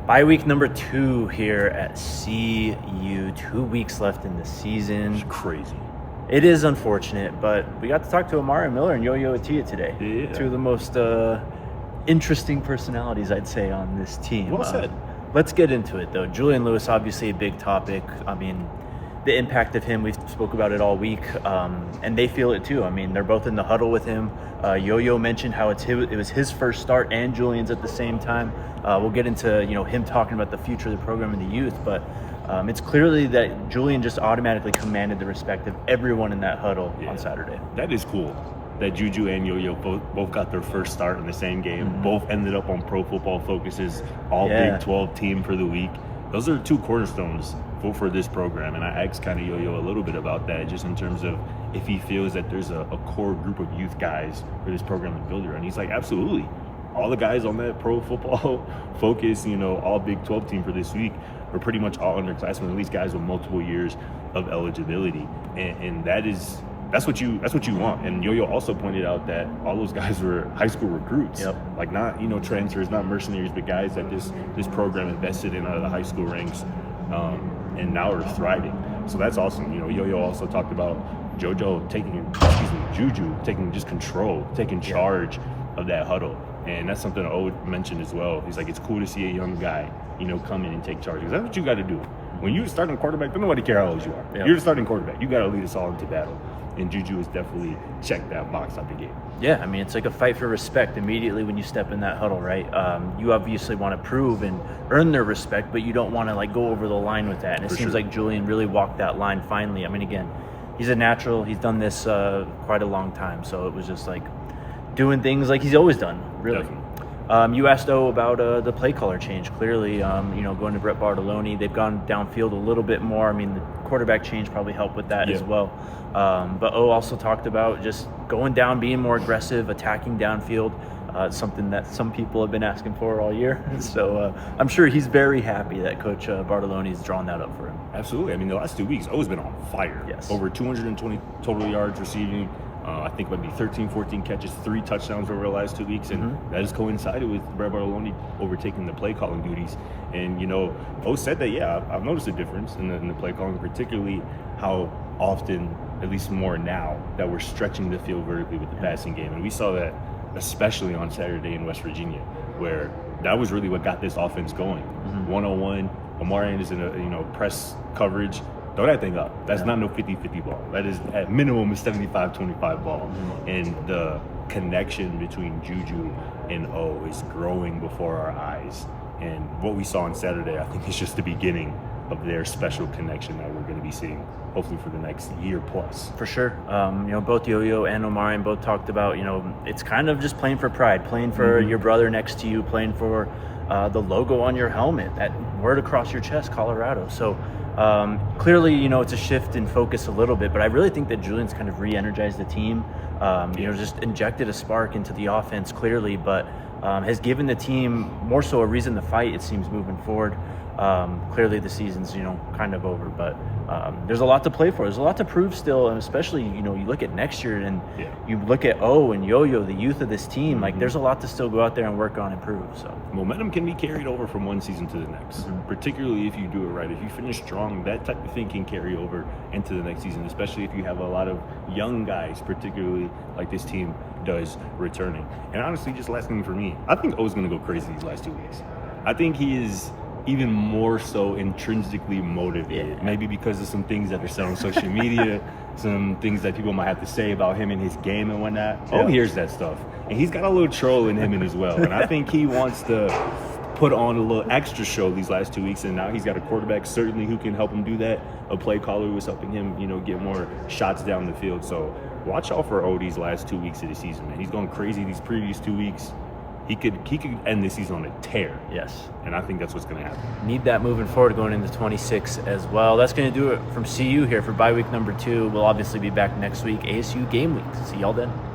Bye week number 2 here at CU. 2 weeks left in the season. It's crazy. It is unfortunate, but we got to talk to Amari Miller and Yo-Yo Atia today. Yeah. 2 of the most interesting personalities, I'd say, on this team. Well said. Let's get into it, though. Julian Lewis, obviously a big topic. I mean, the impact of him, we've spoke about it all week, and they feel it too. I mean, they're both in the huddle with him. Yo-Yo mentioned how it was his first start and Julian's at the same time. We'll get into him talking about the future of the program and the youth, but it's clearly that Julian just automatically commanded the respect of everyone in that huddle on Saturday. That is cool. That JuJu and Yo-Yo both got their first start in the same game. Mm-hmm. Both ended up on Pro Football Focus's All-Big 12 team for the week. Those are 2 cornerstones for this program, and I asked kind of Yo-Yo a little bit about that, just in terms of if he feels that there's a core group of youth guys for this program to build around. He's like, absolutely. All the guys on that Pro Football Focus, all Big 12 team for this week are pretty much all underclassmen, at least guys with multiple years of eligibility, and that's what you want. And Yo-Yo also pointed out that all those guys were high school recruits, like not transfers, not mercenaries, but guys that this program invested in out of the high school ranks, and now are thriving. So that's awesome. Yo-Yo also talked about JuJu taking just control, taking charge of that huddle. And that's something O mentioned as well. He's like, it's cool to see a young guy, come in and take charge. Because that's what you got to do. When you're starting quarterback, don't nobody care how old you are. Yep. You're the starting quarterback. You got to lead us all into battle. And JuJu has definitely checked that box out the gate. Yeah, I mean, it's like a fight for respect immediately when you step in that huddle, right? You obviously want to prove and earn their respect, but you don't want to go over the line with that. And it seems like Julian really walked that line finally. I mean, again, he's a natural. He's done this quite a long time, so it was just like doing things like he's always done, really. You asked about the play caller change. Clearly, going to Brett Bartolone, they've gone downfield a little bit more. I mean, the quarterback change probably helped with that as well. But O also talked about just going down, being more aggressive, attacking downfield. Something that some people have been asking for all year. So I'm sure he's very happy that Coach Bartolone has drawn that up for him. Absolutely. I mean, the last 2 weeks, O's been on fire. Yes. Over 220 total yards receiving. I think maybe 13, 14 catches, 3 touchdowns over the last 2 weeks, and that has coincided with Brett Bartolone overtaking the play calling duties. And O said that I've noticed a difference in the play calling, particularly how often, at least more now, that we're stretching the field vertically with the passing game, and we saw that especially on Saturday in West Virginia, where that was really what got this offense going. 101, Amari is in a press coverage. Throw that thing up. That's not no 50-50 ball. That is at minimum a 75-25 ball. And the connection between JuJu and O is growing before our eyes. And what we saw on Saturday, I think, is just the beginning of their special connection that we're going to be seeing, hopefully for the next year plus. For sure. Both Yo-Yo and Omarion both talked about, it's kind of just playing for pride, playing for your brother next to you, playing for the logo on your helmet, that word across your chest, Colorado. So clearly, it's a shift in focus a little bit, but I really think that Julian's kind of re-energized the team, just injected a spark into the offense clearly, but has given the team more so a reason to fight, it seems, moving forward. Clearly the season's, kind of over, but there's a lot to play for. There's a lot to prove still, and especially, you look at next year and you look at O and Yo-Yo, the youth of this team, there's a lot to still go out there and work on and prove. So momentum can be carried over from one season to the next, particularly if you do it right. If you finish strong, that type of thing can carry over into the next season, especially if you have a lot of young guys, particularly like this team does, returning. And honestly, just last thing for me, I think O's going to go crazy these last 2 weeks. I think he is even more so intrinsically motivated, maybe because of some things that are said on social media, some things that people might have to say about him and his game and whatnot. Oh, hears that stuff. And he's got a little troll in him as well. And I think he wants to put on a little extra show these last 2 weeks, and now he's got a quarterback certainly who can help him do that. A play caller who was helping him, get more shots down the field. So watch out for O these last 2 weeks of the season, man. He's going crazy these previous 2 weeks. He could end this season on a tear. Yes. And I think that's what's going to happen. Need that moving forward going into 26 as well. That's going to do it from CU here for bye week number 2. We'll obviously be back next week, ASU game week. See y'all then.